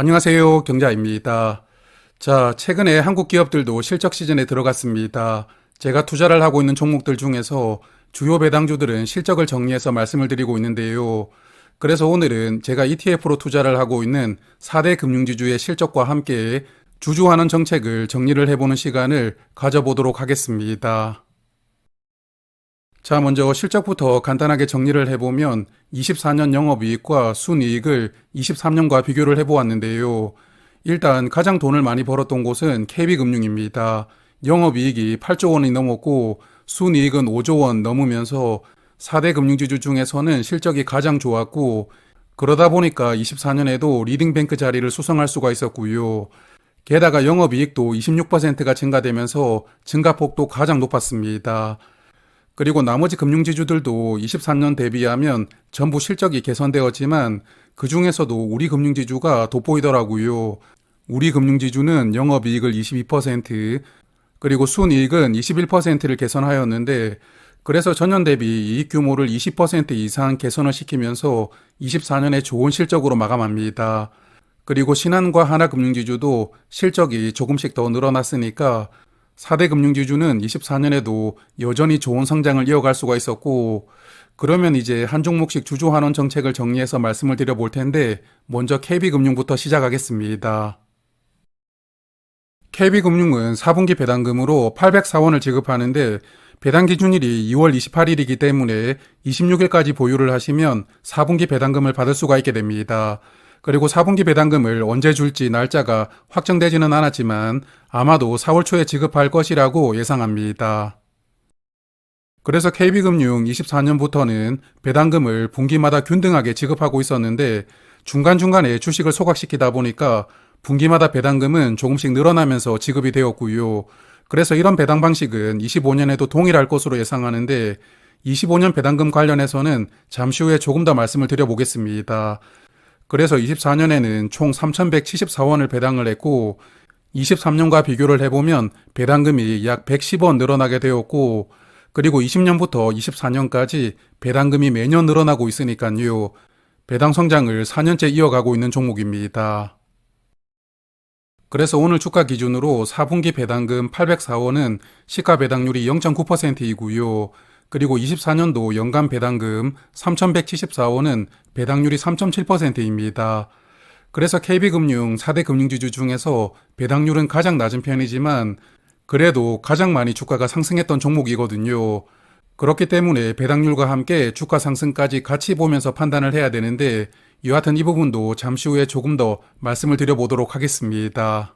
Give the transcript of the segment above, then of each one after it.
안녕하세요. 경자입니다. 자, 최근에 한국 기업들도 실적 시즌에 들어갔습니다. 제가 투자를 하고 있는 종목들 중에서 주요 배당주들은 실적을 정리해서 말씀을 드리고 있는데요. 그래서 오늘은 제가 ETF로 투자를 하고 있는 4대 금융지주의 실적과 함께 주주환원 정책을 정리를 해보는 시간을 가져보도록 하겠습니다. 자, 먼저 실적부터 간단하게 정리를 해보면 24년 영업이익과 순이익을 23년과 비교를 해보았는데요. 일단 가장 돈을 많이 벌었던 곳은 KB금융입니다. 영업이익이 8조 원이 넘었고 순이익은 5조 원 넘으면서 4대 금융지주 중에서는 실적이 가장 좋았고, 그러다 보니까 24년에도 리딩뱅크 자리를 수성할 수가 있었고요. 게다가 영업이익도 26%가 증가되면서 증가폭도 가장 높았습니다. 그리고 나머지 금융지주들도 23년 대비하면 전부 실적이 개선되었지만 그 중에서도 우리 금융지주가 돋보이더라고요. 우리 금융지주는 영업이익을 22%, 그리고 순이익은 21%를 개선하였는데, 그래서 전년 대비 이익 규모를 20% 이상 개선을 시키면서 24년에 좋은 실적으로 마감합니다. 그리고 신한과 하나금융지주도 실적이 조금씩 더 늘어났으니까 4대 금융지주는 24년에도 여전히 좋은 성장을 이어갈 수가 있었고, 그러면 이제 한 종목씩 주주환원 정책을 정리해서 말씀을 드려볼 텐데, 먼저 KB금융부터 시작하겠습니다. KB금융은 4분기 배당금으로 804원을 지급하는데, 배당 기준일이 2월 28일이기 때문에 26일까지 보유를 하시면 4분기 배당금을 받을 수가 있게 됩니다. 그리고 4분기 배당금을 언제 줄지 날짜가 확정되지는 않았지만 아마도 4월 초에 지급할 것이라고 예상합니다. 그래서 KB금융 24년부터는 배당금을 분기마다 균등하게 지급하고 있었는데, 중간중간에 주식을 소각시키다 보니까 분기마다 배당금은 조금씩 늘어나면서 지급이 되었고요. 그래서 이런 배당 방식은 25년에도 동일할 것으로 예상하는데, 25년 배당금 관련해서는 잠시 후에 조금 더 말씀을 드려보겠습니다. 그래서 24년에는 총 3,174원을 배당을 했고, 23년과 비교를 해보면 배당금이 약 110원 늘어나게 되었고, 그리고 20년부터 24년까지 배당금이 매년 늘어나고 있으니까요. 배당 성장을 4년째 이어가고 있는 종목입니다. 그래서 오늘 주가 기준으로 4분기 배당금 804원은 시가 배당률이 0.9%이고요. 그리고 24년도 연간 배당금 3,174원은 배당률이 3.7%입니다. 그래서 KB금융 4대 금융지주 중에서 배당률은 가장 낮은 편이지만 그래도 가장 많이 주가가 상승했던 종목이거든요. 그렇기 때문에 배당률과 함께 주가 상승까지 같이 보면서 판단을 해야 되는데, 여하튼 이 부분도 잠시 후에 조금 더 말씀을 드려보도록 하겠습니다.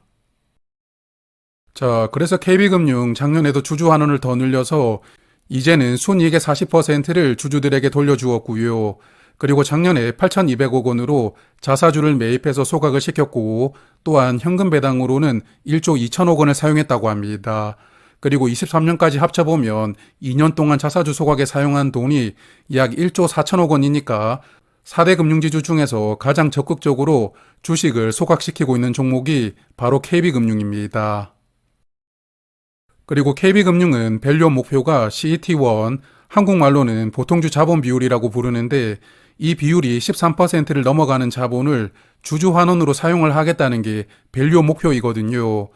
자, 그래서 KB금융 작년에도 주주환원을 더 늘려서 이제는 순이익의 40%를 주주들에게 돌려주었고요. 그리고 작년에 8,200억 원으로 자사주를 매입해서 소각을 시켰고, 또한 현금 배당으로는 1조 2천억 원을 사용했다고 합니다. 그리고 23년까지 합쳐보면 2년 동안 자사주 소각에 사용한 돈이 약 1조 4천억 원이니까 4대 금융지주 중에서 가장 적극적으로 주식을 소각시키고 있는 종목이 바로 KB금융입니다. 그리고 KB금융은 밸류 목표가 CET1, 한국말로는 보통주 자본 비율이라고 부르는데, 이 비율이 13%를 넘어가는 자본을 주주환원으로 사용을 하겠다는 게 밸류 목표이거든요.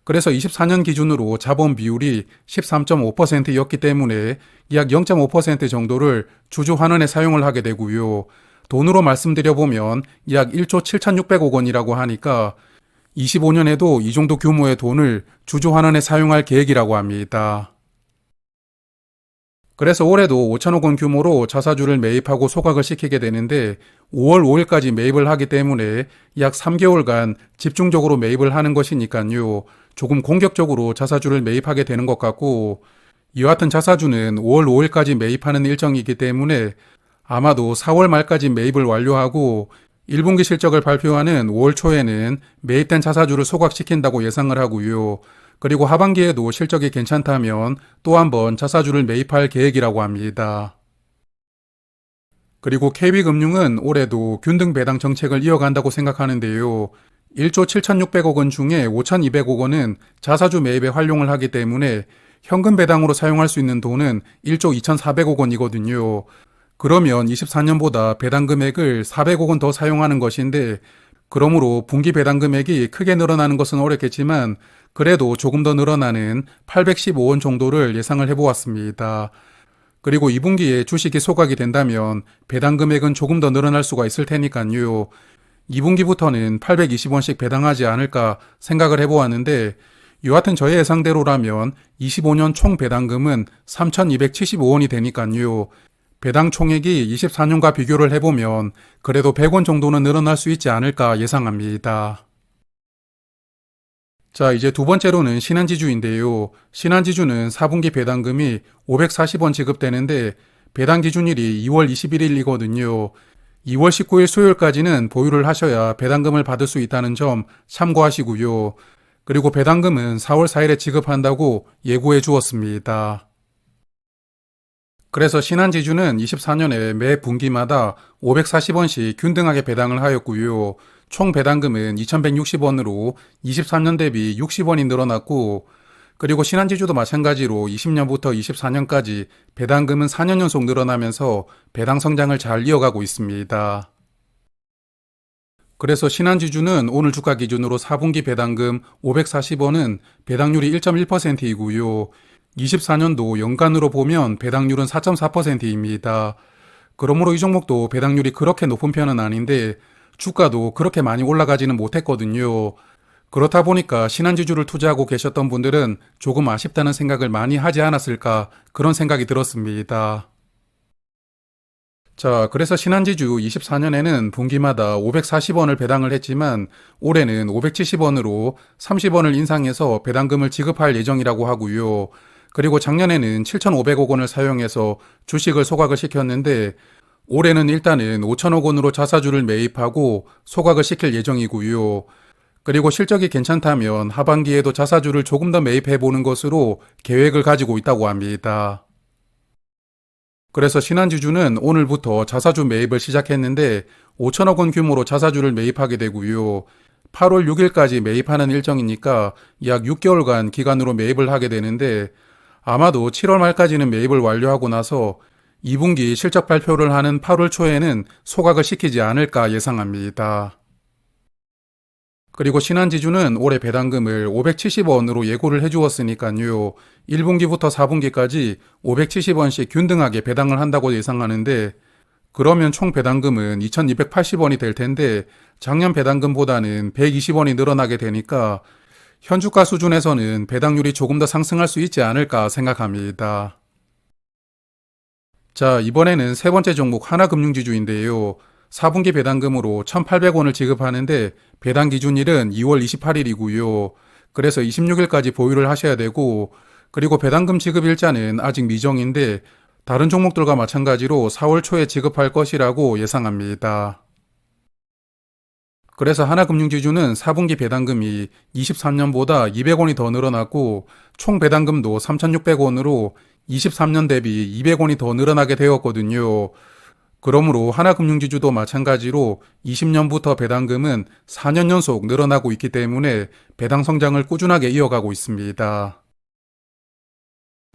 그래서 24년 기준으로 자본 비율이 13.5%였기 때문에 약 0.5% 정도를 주주환원에 사용을 하게 되고요. 돈으로 말씀드려보면 약 1조 7,600억 원이라고 하니까 25년에도 이 정도 규모의 돈을 주주환원에 사용할 계획이라고 합니다. 그래서 올해도 5천억 원 규모로 자사주를 매입하고 소각을 시키게 되는데, 5월 5일까지 매입을 하기 때문에 약 3개월간 집중적으로 매입을 하는 것이니까요. 조금 공격적으로 자사주를 매입하게 되는 것 같고, 여하튼 자사주는 5월 5일까지 매입하는 일정이기 때문에 아마도 4월 말까지 매입을 완료하고 1분기 실적을 발표하는 5월 초에는 매입된 자사주를 소각시킨다고 예상을 하고요. 그리고 하반기에도 실적이 괜찮다면 또 한번 자사주를 매입할 계획이라고 합니다. 그리고 KB금융은 올해도 균등 배당 정책을 이어간다고 생각하는데요. 1조 7,600억 원 중에 5,200억 원은 자사주 매입에 활용을 하기 때문에 현금 배당으로 사용할 수 있는 돈은 1조 2,400억 원이거든요. 그러면 24년보다 배당 금액을 400억 원 더 사용하는 것인데, 그러므로 분기 배당 금액이 크게 늘어나는 것은 어렵겠지만 그래도 조금 더 늘어나는 815원 정도를 예상을 해보았습니다. 그리고 2분기에 주식이 소각이 된다면 배당 금액은 조금 더 늘어날 수가 있을 테니까요. 2분기부터는 820원씩 배당하지 않을까 생각을 해보았는데 여하튼 저의 예상대로라면 25년 총 배당금은 3,275원이 되니까요. 배당 총액이 24년과 비교를 해보면 그래도 100원 정도는 늘어날 수 있지 않을까 예상합니다. 자, 이제 두 번째로는 신한지주인데요. 신한지주는 4분기 배당금이 540원 지급되는데 배당 기준일이 2월 21일이거든요. 2월 19일 수요일까지는 보유를 하셔야 배당금을 받을 수 있다는 점 참고하시고요. 그리고 배당금은 4월 4일에 지급한다고 예고해 주었습니다. 그래서 신한지주는 24년에 매 분기마다 540원씩 균등하게 배당을 하였고요. 총 배당금은 2,160원으로 23년 대비 60원이 늘어났고, 그리고 신한지주도 마찬가지로 20년부터 24년까지 배당금은 4년 연속 늘어나면서 배당 성장을 잘 이어가고 있습니다. 그래서 신한지주는 오늘 주가 기준으로 4분기 배당금 540원은 배당률이 1.1%이고요. 24년도 연간으로 보면 배당률은 4.4%입니다. 그러므로 이 종목도 배당률이 그렇게 높은 편은 아닌데 주가도 그렇게 많이 올라가지는 못했거든요. 그렇다 보니까 신한지주를 투자하고 계셨던 분들은 조금 아쉽다는 생각을 많이 하지 않았을까 그런 생각이 들었습니다. 자, 그래서 신한지주 24년에는 분기마다 540원을 배당을 했지만 올해는 570원으로 30원을 인상해서 배당금을 지급할 예정이라고 하고요. 그리고 작년에는 7,500억 원을 사용해서 주식을 소각을 시켰는데 올해는 일단은 5천억 원으로 자사주를 매입하고 소각을 시킬 예정이고요. 그리고 실적이 괜찮다면 하반기에도 자사주를 조금 더 매입해 보는 것으로 계획을 가지고 있다고 합니다. 그래서 신한지주는 오늘부터 자사주 매입을 시작했는데 5천억 원 규모로 자사주를 매입하게 되고요. 8월 6일까지 매입하는 일정이니까 약 6개월간 기간으로 매입을 하게 되는데 아마도 7월 말까지는 매입을 완료하고 나서 2분기 실적 발표를 하는 8월 초에는 소각을 시키지 않을까 예상합니다. 그리고 신한지주는 올해 배당금을 570원으로 예고를 해주었으니까요. 1분기부터 4분기까지 570원씩 균등하게 배당을 한다고 예상하는데 그러면 총 배당금은 2,280원이 될 텐데 작년 배당금보다는 120원이 늘어나게 되니까 현주가 수준에서는 배당률이 조금 더 상승할 수 있지 않을까 생각합니다. 자, 이번에는 세 번째 종목 하나금융지주인데요. 4분기 배당금으로 1,800원을 지급하는데 배당 기준일은 2월 28일이고요. 그래서 26일까지 보유를 하셔야 되고 그리고 배당금 지급 일자는 아직 미정인데 다른 종목들과 마찬가지로 4월 초에 지급할 것이라고 예상합니다. 그래서 하나금융지주는 4분기 배당금이 23년보다 200원이 더 늘어났고 총 배당금도 3,600원으로 23년 대비 200원이 더 늘어나게 되었거든요. 그러므로 하나금융지주도 마찬가지로 20년부터 배당금은 4년 연속 늘어나고 있기 때문에 배당 성장을 꾸준하게 이어가고 있습니다.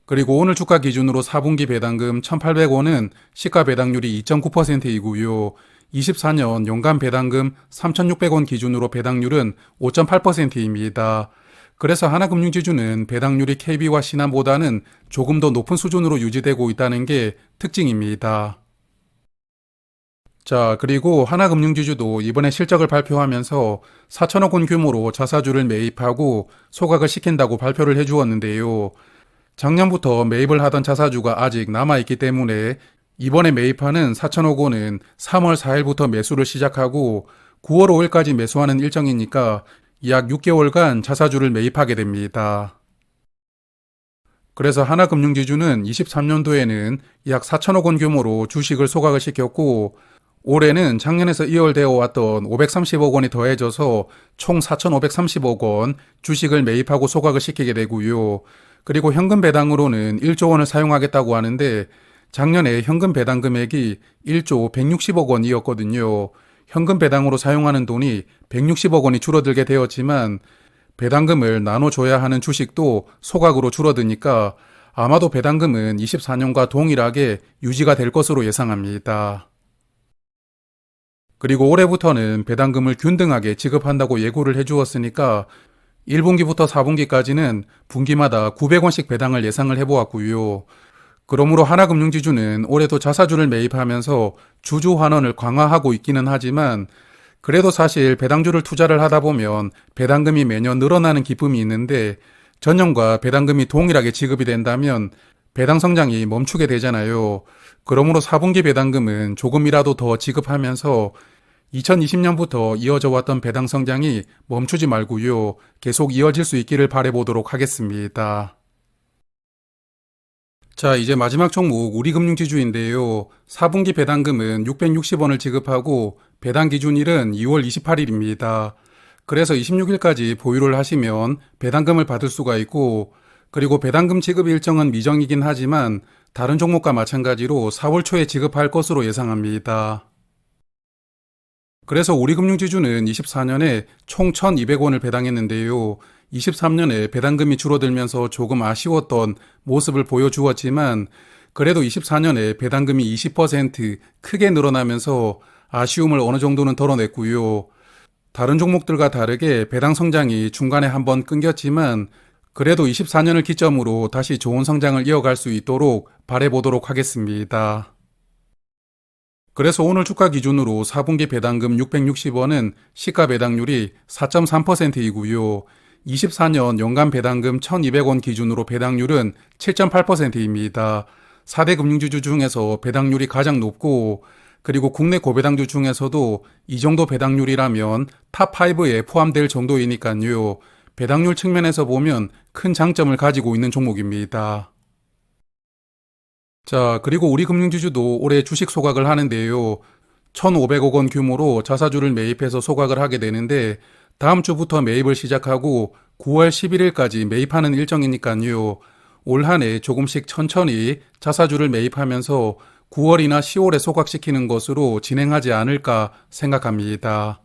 그리고 오늘 주가 기준으로 4분기 배당금 1,800원은 시가 배당률이 2.9%이고요. 24년 연간 배당금 3,600원 기준으로 배당률은 5.8%입니다. 그래서 하나금융지주는 배당률이 KB와 신한보다는 조금 더 높은 수준으로 유지되고 있다는 게 특징입니다. 자, 그리고 하나금융지주도 이번에 실적을 발표하면서 4천억 원 규모로 자사주를 매입하고 소각을 시킨다고 발표를 해주었는데요. 작년부터 매입을 하던 자사주가 아직 남아있기 때문에 이번에 매입하는 4천억 원은 3월 4일부터 매수를 시작하고 9월 5일까지 매수하는 일정이니까 약 6개월간 자사주를 매입하게 됩니다. 그래서 하나금융지주는 23년도에는 약 4천억 원 규모로 주식을 소각을 시켰고 올해는 작년에서 이어되어 왔던 530억 원이 더해져서 총 4,530억 원 주식을 매입하고 소각을 시키게 되고요. 그리고 현금 배당으로는 1조 원을 사용하겠다고 하는데 작년에 현금 배당 금액이 1조 160억 원이었거든요. 현금 배당으로 사용하는 돈이 160억 원이 줄어들게 되었지만 배당금을 나눠줘야 하는 주식도 소각으로 줄어드니까 아마도 배당금은 24년과 동일하게 유지가 될 것으로 예상합니다. 그리고 올해부터는 배당금을 균등하게 지급한다고 예고를 해주었으니까 1분기부터 4분기까지는 분기마다 900원씩 배당을 예상을 해보았고요. 그러므로 하나금융지주는 올해도 자사주를 매입하면서 주주 환원을 강화하고 있기는 하지만 그래도 사실 배당주를 투자를 하다 보면 배당금이 매년 늘어나는 기쁨이 있는데 전년과 배당금이 동일하게 지급이 된다면 배당 성장이 멈추게 되잖아요. 그러므로 4분기 배당금은 조금이라도 더 지급하면서 2020년부터 이어져 왔던 배당 성장이 멈추지 말고요. 계속 이어질 수 있기를 바라보도록 하겠습니다. 자, 이제 마지막 종목 우리금융지주인데요. 4분기 배당금은 660원을 지급하고 배당 기준일은 2월 28일입니다. 그래서 26일까지 보유를 하시면 배당금을 받을 수가 있고 그리고 배당금 지급 일정은 미정이긴 하지만 다른 종목과 마찬가지로 4월 초에 지급할 것으로 예상합니다. 그래서 우리금융지주는 24년에 총 1,200원을 배당했는데요. 23년에 배당금이 줄어들면서 조금 아쉬웠던 모습을 보여주었지만 그래도 24년에 배당금이 20% 크게 늘어나면서 아쉬움을 어느 정도는 덜어냈고요. 다른 종목들과 다르게 배당 성장이 중간에 한번 끊겼지만 그래도 24년을 기점으로 다시 좋은 성장을 이어갈 수 있도록 바라보도록 하겠습니다. 그래서 오늘 주가 기준으로 4분기 배당금 660원은 시가 배당률이 4.3%이고요. 24년 연간 배당금 1,200원 기준으로 배당률은 7.8%입니다. 4대 금융지주 중에서 배당률이 가장 높고 그리고 국내 고배당주 중에서도 이 정도 배당률이라면 탑5에 포함될 정도이니까요. 배당률 측면에서 보면 큰 장점을 가지고 있는 종목입니다. 자, 그리고 우리금융지주도 올해 주식 소각을 하는데요. 1,500억 원 규모로 자사주를 매입해서 소각을 하게 되는데 다음 주부터 매입을 시작하고 9월 11일까지 매입하는 일정이니까요. 올 한 해 조금씩 천천히 자사주를 매입하면서 9월이나 10월에 소각시키는 것으로 진행하지 않을까 생각합니다.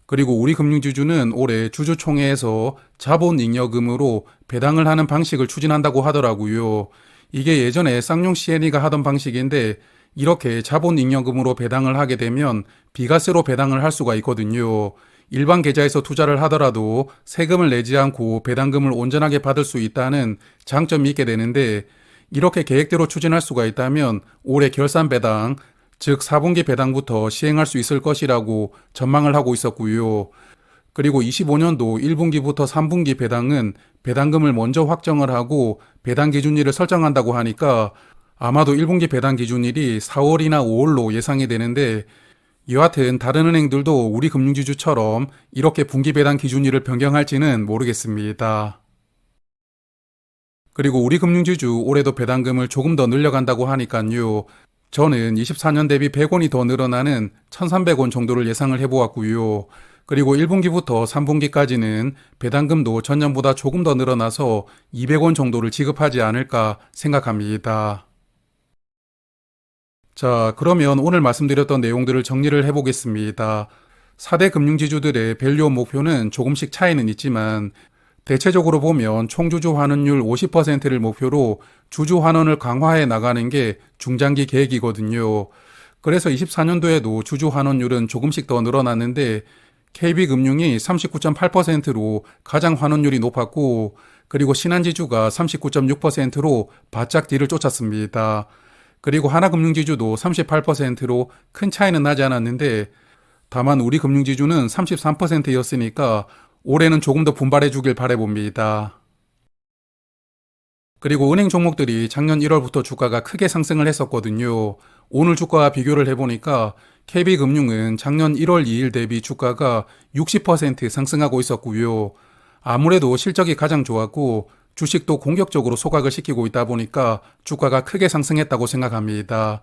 그리고 우리금융지주는 올해 주주총회에서 자본잉여금으로 배당을 하는 방식을 추진한다고 하더라고요. 이게 예전에 쌍용 C&E가 하던 방식인데 이렇게 자본잉여금으로 배당을 하게 되면 비과세로 배당을 할 수가 있거든요. 일반 계좌에서 투자를 하더라도 세금을 내지 않고 배당금을 온전하게 받을 수 있다는 장점이 있게 되는데 이렇게 계획대로 추진할 수가 있다면 올해 결산 배당, 즉 4분기 배당부터 시행할 수 있을 것이라고 전망을 하고 있었고요. 그리고 25년도 1분기부터 3분기 배당은 배당금을 먼저 확정을 하고 배당 기준일을 설정한다고 하니까 아마도 1분기 배당 기준일이 4월이나 5월로 예상이 되는데 여하튼 다른 은행들도 우리 금융지주처럼 이렇게 분기 배당 기준일을 변경할지는 모르겠습니다. 그리고 우리 금융지주 올해도 배당금을 조금 더 늘려간다고 하니까요. 저는 24년 대비 100원이 더 늘어나는 1,300원 정도를 예상을 해보았고요. 그리고 1분기부터 3분기까지는 배당금도 전년보다 조금 더 늘어나서 200원 정도를 지급하지 않을까 생각합니다. 자, 그러면 오늘 말씀드렸던 내용들을 정리를 해보겠습니다. 4대 금융지주들의 밸류업 목표는 조금씩 차이는 있지만 대체적으로 보면 총주주 환원율 50%를 목표로 주주 환원을 강화해 나가는 게 중장기 계획이거든요. 그래서 24년도에도 주주 환원율은 조금씩 더 늘어났는데 KB금융이 39.8%로 가장 환원율이 높았고 그리고 신한지주가 39.6%로 바짝 뒤를 쫓았습니다. 그리고 하나금융지주도 38%로 큰 차이는 나지 않았는데 다만 우리금융지주는 33%였으니까 올해는 조금 더 분발해 주길 바라봅니다. 그리고 은행 종목들이 작년 1월부터 주가가 크게 상승을 했었거든요. 오늘 주가와 비교를 해보니까 KB금융은 작년 1월 2일 대비 주가가 60% 상승하고 있었고요. 아무래도 실적이 가장 좋았고 주식도 공격적으로 소각을 시키고 있다 보니까 주가가 크게 상승했다고 생각합니다.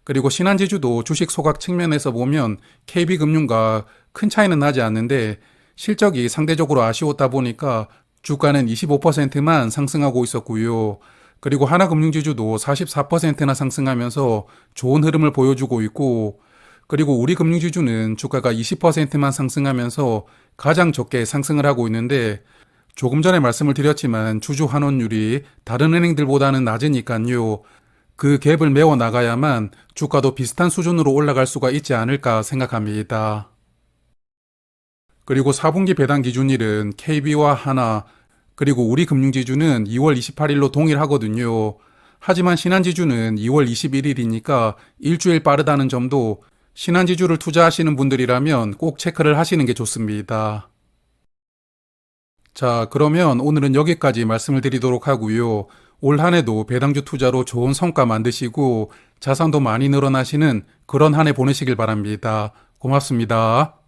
그리고 신한지주도 주식 소각 측면에서 보면 KB금융과 큰 차이는 나지 않는데 실적이 상대적으로 아쉬웠다 보니까 주가는 25%만 상승하고 있었고요. 그리고 하나금융지주도 44%나 상승하면서 좋은 흐름을 보여주고 있고 그리고 우리금융지주는 주가가 20%만 상승하면서 가장 적게 상승을 하고 있는데 조금 전에 말씀을 드렸지만 주주 환원율이 다른 은행들보다는 낮으니까요. 그 갭을 메워 나가야만 주가도 비슷한 수준으로 올라갈 수가 있지 않을까 생각합니다. 그리고 4분기 배당 기준일은 KB와 하나, 그리고 우리금융지주는 2월 28일로 동일하거든요. 하지만 신한지주는 2월 21일이니까 일주일 빠르다는 점도 신한지주를 투자하시는 분들이라면 꼭 체크를 하시는 게 좋습니다. 자, 그러면 오늘은 여기까지 말씀을 드리도록 하고요. 올 한 해도 배당주 투자로 좋은 성과 만드시고 자산도 많이 늘어나시는 그런 한 해 보내시길 바랍니다. 고맙습니다.